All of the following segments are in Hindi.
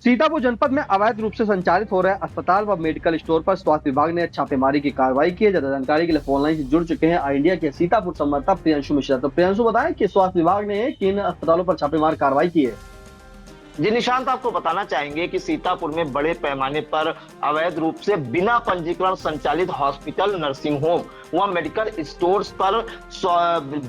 सीतापुर जनपद में अवैध रूप से संचालित हो रहे अस्पताल व मेडिकल स्टोर पर स्वास्थ्य विभाग ने छापेमारी की कार्रवाई की है। ज्यादा जानकारी के लिए फोन लाइन से जुड़ चुके हैं इंडिया के सीतापुर संवाददाता प्रियंशु मिश्रा। तो प्रियंशु, बताएं कि स्वास्थ्य विभाग ने किन अस्पतालों पर छापेमार कार्रवाई की है। जी निशांत, आपको बताना चाहेंगे कि सीतापुर में बड़े पैमाने पर अवैध रूप से बिना पंजीकरण संचालित हॉस्पिटल, नर्सिंग होम व मेडिकल स्टोर्स पर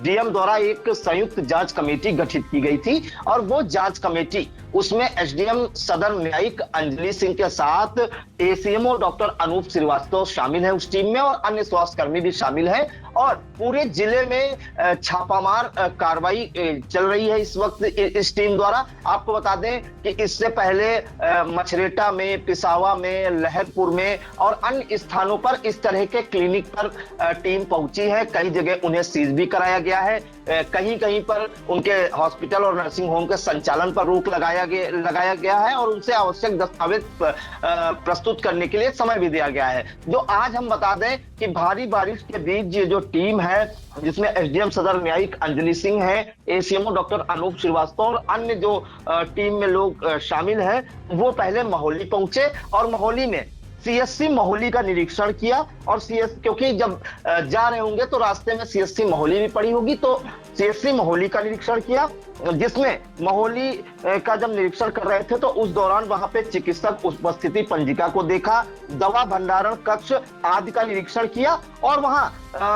डीएम द्वारा एक संयुक्त जांच कमेटी गठित की गई थी। और वो जांच कमेटी, उसमें एसडीएम सदर न्यायिक अंजलि सिंह के साथ एसीएमओ डॉक्टर अनूप श्रीवास्तव शामिल है उस टीम में, और अन्य स्वास्थ्यकर्मी भी शामिल है। और पूरे जिले में छापामार कार्रवाई चल रही है इस वक्त इस टीम द्वारा। आपको बता दें कि इससे पहले मछरेटा में, पिसावा में, लहरपुर में और अन्य स्थानों पर इस तरह के क्लिनिक पर टीम पहुंची है। कई जगह उन्हें सीज भी कराया गया है। कहीं कहीं पर उनके हॉस्पिटल और नर्सिंग होम के संचालन पर रोक लगाया गया है और उनसे आवश्यक दस्तावेज प्रस्तुत करने के लिए समय भी दिया गया है। जो आज हम बता दें कि भारी बारिश के बीच ये जो टीम है, जिसमें एसडीएम सदर न्यायिक अंजलि सिंह है, एसीएमओ डॉक्टर अनूप श्रीवास्तव और अन्य जो टीम में लोग शामिल हैं, वो पहले महोली पहुंचे और महोली में सीएससी महोली का निरीक्षण किया। और क्योंकि जब जा रहे होंगे तो रास्ते में सीएससी महोली भी पड़ी होगी, तो सीएससी महोली का निरीक्षण किया, जिसमें महोली का जब निरीक्षण कर रहे थे तो उस दौरान वहां पे चिकित्सक उपस्थिति पंजिका को देखा, दवा भंडारण कक्ष आदि का निरीक्षण किया और वहां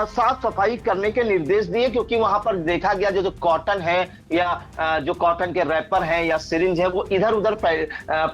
साफ सफाई करने के निर्देश दिए। क्योंकि वहां पर देखा गया जो कॉटन है या जो कॉटन के रैपर हैं या सिरिंज है, वो इधर उधर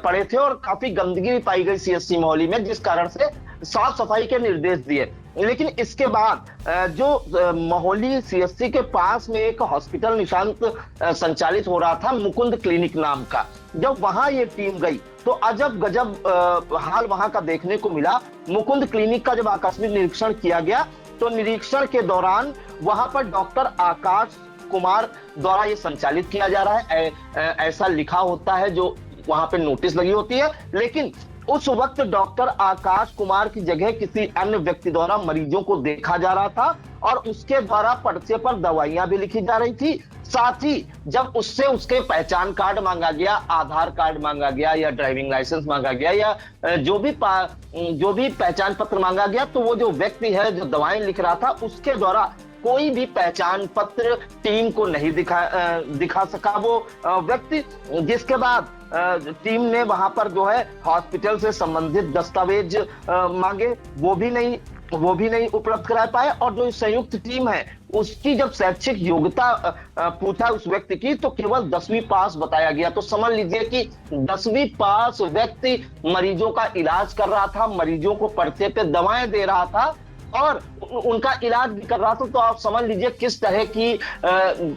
पड़े थे और काफी गंदगी भी पाई गई सीएससी महोली में, जिस कारण से साफ सफाई के निर्देश दिए। लेकिन इसके बाद जो महोली सीएससी के पास में एक हॉस्पिटल निशांत संचालित हो रहा था, मुकुंद क्लिनिक नाम का, जब वहां ये टीम गई तो अजब गजब हाल वहां का देखने को मिला। मुकुंद क्लिनिक का जब आकस्मिक निरीक्षण किया गया तो निरीक्षण के दौरान वहां पर डॉक्टर आकाश कुमार द्वारा ये संचालित किया जा रहा है, ऐसा लिखा होता है, जो वहां पे नोटिस लगी होती है। लेकिन उस वक्त डॉक्टर आकाश कुमार की जगह किसी अन्य व्यक्ति द्वारा मरीजों को देखा जा रहा था और उसके द्वारा पर्चे पर दवाइयां भी लिखी जा रही थी। साथ ही जब उससे उसके पहचान कार्ड मांगा गया, आधार कार्ड मांगा गया या ड्राइविंग लाइसेंस मांगा गया या जो भी पहचान पत्र मांगा गया, तो वो जो व्यक्ति है जो दवाएं लिख रहा था, उसके द्वारा कोई भी पहचान पत्र टीम को नहीं दिखा सका वो व्यक्ति। जिसके बाद टीम ने वहां पर जो है हॉस्पिटल से संबंधित दस्तावेज मांगे, वो भी नहीं उपलब्ध करा पाए। और जो संयुक्त टीम है उसकी जब शैक्षिक योग्यता पूछा उस व्यक्ति की, तो केवल 10वीं पास बताया गया। तो समझ लीजिए कि 10वीं पास व्यक्ति मरीजों का इलाज कर रहा था, मरीजों को पर्चे पे दवाएं दे रहा था और उनका इलाज भी कर रहा था। तो आप समझ लीजिए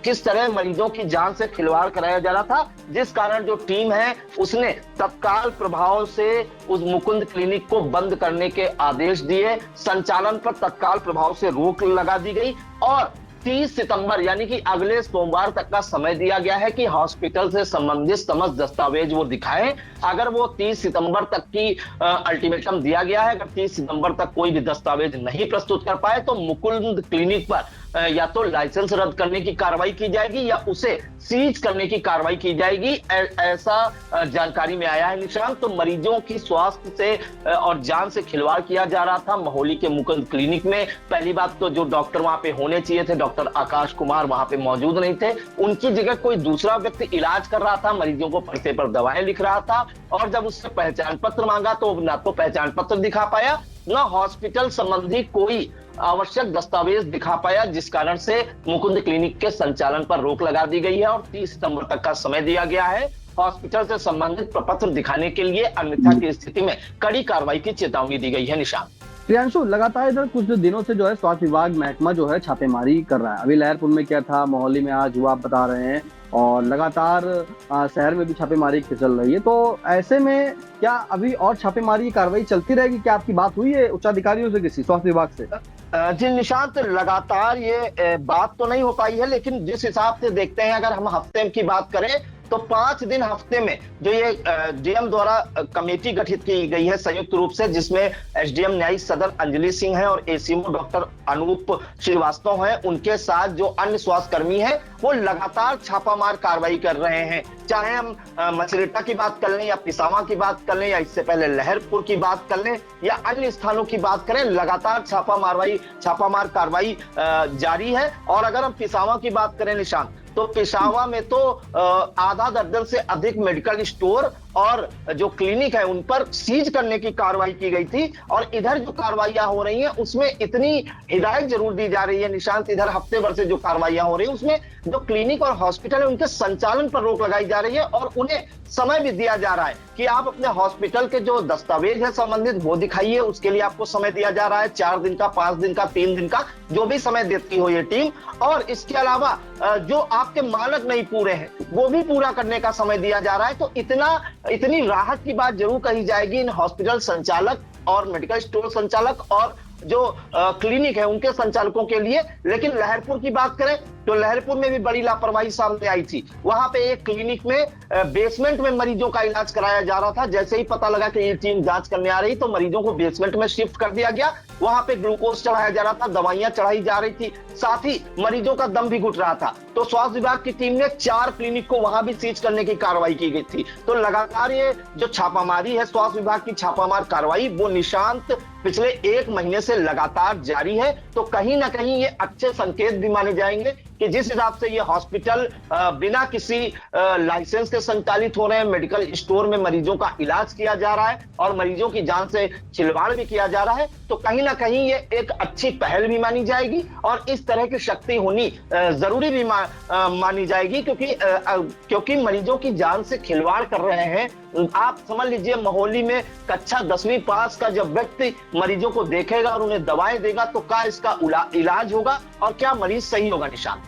किस तरह मरीजों की जान से खिलवाड़ कराया जा रहा था, जिस कारण जो टीम है उसने तत्काल प्रभाव से उस मुकुंद क्लिनिक को बंद करने के आदेश दिए। संचालन पर तत्काल प्रभाव से रोक लगा दी गई और 30 सितंबर यानी कि अगले सोमवार तक का समय दिया गया है कि हॉस्पिटल से संबंधित समस्त दस्तावेज वो दिखाएं। अगर वो 30 सितंबर तक की अल्टीमेटम दिया गया है, अगर 30 सितंबर तक कोई भी दस्तावेज नहीं प्रस्तुत कर पाए तो मुकुंद क्लिनिक पर या तो लाइसेंस रद्द करने की कार्रवाई की जाएगी या उसे सीज करने की कार्रवाई की जाएगी, ऐसा जानकारी में आया है निशांत। तो मरीजों की स्वास्थ्य से और जान से खिलवाड़ किया जा रहा था महोली के मुकुंद क्लिनिक में। पहली बात तो जो डॉक्टर वहां पे होने चाहिए थे, डॉक्टर आकाश कुमार, वहां पे मौजूद नहीं थे। उनकी जगह कोई दूसरा व्यक्ति इलाज कर रहा था, मरीजों को पर्चे पर दवाएं लिख रहा था। और जब उससे पहचान पत्र मांगा तो ना तो पहचान पत्र दिखा पाया, न हॉस्पिटल संबंधी कोई आवश्यक दस्तावेज दिखा पाया, जिस कारण से मुकुंद क्लिनिक के संचालन पर रोक लगा दी गई है और 30 सितंबर तक का समय दिया गया है हॉस्पिटल से संबंधित प्रपत्र दिखाने के लिए। अन्यथा की स्थिति में कड़ी कार्रवाई की चेतावनी दी गई है। निशान प्रियांशु, लगातार इधर कुछ दिनों से जो है स्वास्थ्य विभाग महकमा जो है छापेमारी कर रहा है। अभी लहरपुर में क्या था, मोहाली में आज हुआ, आप बता रहे हैं, और लगातार शहर में भी छापेमारी चल रही है। तो ऐसे में क्या अभी और छापेमारी की कार्रवाई चलती रहेगी? क्या आपकी बात हुई है उच्चाधिकारियों से, किसी स्वास्थ्य विभाग से? जी निशांत, लगातार ये बात तो नहीं हो पाई है, लेकिन जिस हिसाब से देखते हैं, अगर हम हफ्ते की बात करें तो 5 दिन हफ्ते में जो ये डीएम द्वारा कमेटी गठित की गई है संयुक्त रूप से, जिसमें एसडीएम न्यायिक सदर अंजलि सिंह है और एसीएमओ डॉक्टर अनूप श्रीवास्तव है, उनके साथ जो अन्य स्वास्थ्यकर्मी है वो लगातार छापामार कार्रवाई कर रहे हैं। चाहे हम मछरेटा की बात कर लें या पिसावा की बात कर लें या इससे पहले लहरपुर की बात कर लें या अन्य स्थानों की बात करें, लगातार छापामार कार्रवाई जारी है। और अगर हम पिसावा की बात करें निशांत, तो पिसावा में तो आधा दर्जन से अधिक मेडिकल स्टोर और जो क्लिनिक है उन पर सीज करने की कार्रवाई की गई थी। और इधर जो कार्रवाइयां हो रही हैं उसमें इतनी हिदायत जरूर दी जा रही है निशांत, इधर हफ्ते भर से जो कार्रवाइयां हो रही है उसमें जो क्लिनिक और हॉस्पिटल है उनके संचालन पर रोक लगाई जा रही है और उन्हें समय भी दिया जा रहा है कि आप अपने हॉस्पिटल के जो दस्तावेज है संबंधित वो दिखाइए, उसके लिए आपको समय दिया जा रहा है 4 दिन का, 5 दिन का, 3 दिन का, जो भी समय देती हो ये टीम। और इसके अलावा जो आपके मानक नहीं पूरे हैं वो भी पूरा करने का समय दिया जा रहा है। तो इतनी राहत की बात जरूर कही जाएगी इन हॉस्पिटल संचालक और मेडिकल स्टोर संचालक और जो क्लिनिक है उनके संचालकों के लिए। लेकिन लहरपुर की बात करें तो लहरपुर में भी बड़ी लापरवाही सामने आई थी। वहां पे एक क्लिनिक में बेसमेंट में मरीजों का इलाज कराया जा रहा था। जैसे ही पता लगा कि ये टीम जांच करने आ रही तो मरीजों को बेसमेंट में शिफ्ट कर दिया गया। वहां पे ग्लूकोज चढ़ाया जा रहा था, दवाइयां चढ़ाई जा रही थी, साथ ही मरीजों का दम भी घुट रहा था। तो स्वास्थ्य विभाग की टीम ने 4 क्लिनिक को वहां भी सीज करने की कार्रवाई की गई थी। तो लगातार ये जो छापामारी है, स्वास्थ्य विभाग की छापामार कार्रवाई, वो निशांत पिछले 1 महीने से लगातार जारी है। तो कहीं ना कहीं ये अच्छे संकेत भी माने जाएंगे कि जिस हिसाब से ये हॉस्पिटल बिना किसी लाइसेंस के संचालित हो रहे हैं, मेडिकल स्टोर में मरीजों का इलाज किया जा रहा है और मरीजों की जान से खिलवाड़ भी किया जा रहा है, तो कहीं ना कहीं ये एक अच्छी पहल भी मानी जाएगी और इस तरह की शक्ति होनी जरूरी भी मानी जाएगी, क्योंकि मरीजों की जान से खिलवाड़ कर रहे हैं। आप समझ लीजिए मोहाली में कक्षा 10वीं पास का जब व्यक्ति मरीजों को देखेगा और उन्हें दवाएं देगा तो क्या इसका इलाज होगा और क्या मरीज सही होगा निशान?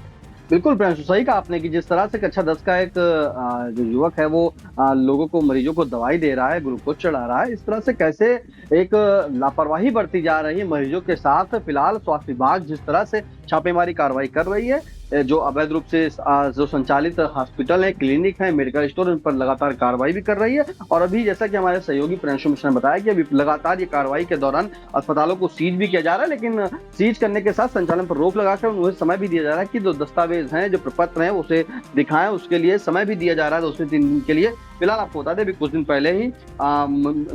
बिल्कुल प्रियांशु, सही कहा आपने कि जिस तरह से कक्षा 10 का एक जो युवक है वो लोगों को, मरीजों को दवाई दे रहा है, ग्लूकोज चढ़ा रहा है, इस तरह से कैसे एक लापरवाही बरती जा रही है मरीजों के साथ। फिलहाल स्वास्थ्य विभाग जिस तरह से छापेमारी कार्रवाई कर रही है, जो अवैध रूप से जो संचालित हॉस्पिटल है, क्लिनिक है, मेडिकल स्टोर, उन पर लगातार कार्रवाई भी कर रही है। और अभी जैसा कि हमारे सहयोगी प्रियांशु मिश्रा ने बताया कि अभी लगातार ये कार्रवाई के दौरान अस्पतालों को सीज भी किया जा रहा है, लेकिन सीज करने के साथ संचालन पर रोक लगाकर उन्हें समय भी दिया जा रहा है कि जो दस्तावेज हैं, जो प्रपत्र हैं, उसे दिखाएं, उसके लिए समय भी दिया जा रहा है 2 से 3 दिन के लिए। फिलहाल आपको बता दें अभी कुछ दिन पहले ही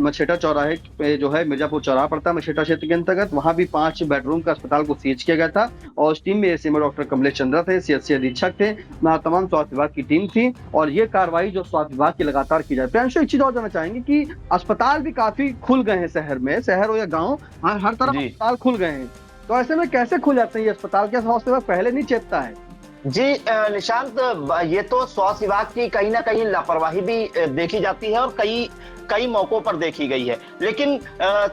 मछेटा चौराहे पे जो है मिर्जापुर चौराहा पड़ता है मछेटा क्षेत्र के अंतर्गत, वहां भी 5 बेडरूम का अस्पताल को सीज किया गया था और उस टीम में एसीएमओ डॉक्टर कमलेश चंद्रा थे, सीएचसी अधीक्षक थे, तमाम स्वास्थ्य विभाग की टीम थी और ये कार्रवाई जो स्वास्थ्य विभाग की लगातार की जाए। प्रियांशु, एक चीज और जानना चाहेंगे कि अस्पताल भी काफी खुल गए हैं शहर में, शहर हो या गाँव, हर तरफ अस्पताल खुल गए हैं, तो ऐसे में कैसे खुल जाते हैं ये अस्पताल? क्या स्वास्थ्य विभाग पहले नहीं चेतता है? जी निशांत, ये तो स्वास्थ्य विभाग की कहीं ना कहीं लापरवाही भी देखी जाती है और कई मौकों पर देखी गई है। लेकिन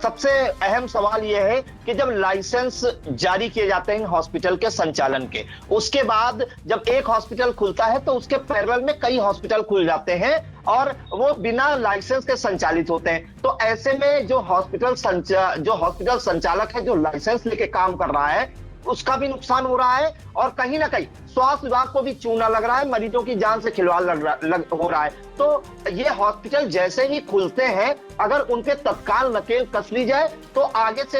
सबसे अहम सवाल यह है कि जब लाइसेंस जारी किए जाते हैं हॉस्पिटल के संचालन के, उसके बाद जब एक हॉस्पिटल खुलता है तो उसके पैरेलल में कई हॉस्पिटल खुल जाते हैं और वो बिना लाइसेंस के संचालित होते हैं। तो ऐसे में जो हॉस्पिटल संचालक है, जो लाइसेंस लेके काम कर रहा है, उसका भी नुकसान हो रहा है और कहीं ना कहीं स्वास्थ्य विभाग को भी चूना लग रहा है, मरीजों की जान से खिलवाड़ हो रहा है। तो ये हॉस्पिटल जैसे ही खुलते हैं, अगर उन पे तत्काल नकेल कस ली जाए तो आगे से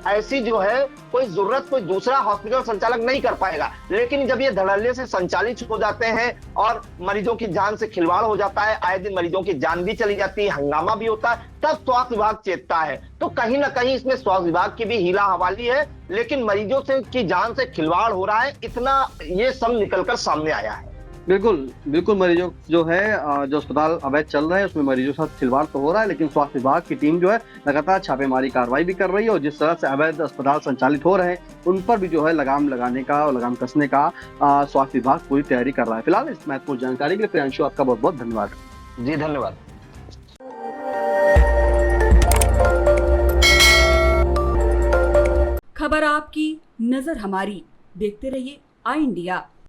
ऐसी जो है कोई जरूरत कोई दूसरा हॉस्पिटल संचालक नहीं कर पाएगा। लेकिन जब ये धड़ल्ले से संचालित हो जाते हैं और मरीजों की जान से खिलवाड़ हो जाता है, आए दिन मरीजों की जान भी चली जाती है, हंगामा भी होता है, तब स्वास्थ्य विभाग चेतता है। तो कहीं ना कहीं इसमें स्वास्थ्य विभाग की भी हीला हवाली है, लेकिन मरीजों की जान से खिलवाड़ हो रहा है, इतना ये सब निकलकर सामने आया है। बिल्कुल मरीजों जो है, जो अस्पताल अवैध चल रहे हैं उसमें मरीजों के साथ खिलवाड़ तो हो रहा है, लेकिन स्वास्थ्य विभाग की टीम जो है लगातार छापेमारी कार्रवाई भी कर रही है और जिस तरह से अवैध अस्पताल संचालित हो रहे हैं उन पर भी जो है लगाम लगाने का और लगाम कसने का स्वास्थ्य विभाग पूरी तैयारी कर रहा है। फिलहाल इस महत्वपूर्ण जानकारी के लिए प्रियांशु आपका बहुत बहुत धन्यवाद। जी धन्यवाद। खबर आपकी, नजर हमारी, देखते रहिए आई इंडिया।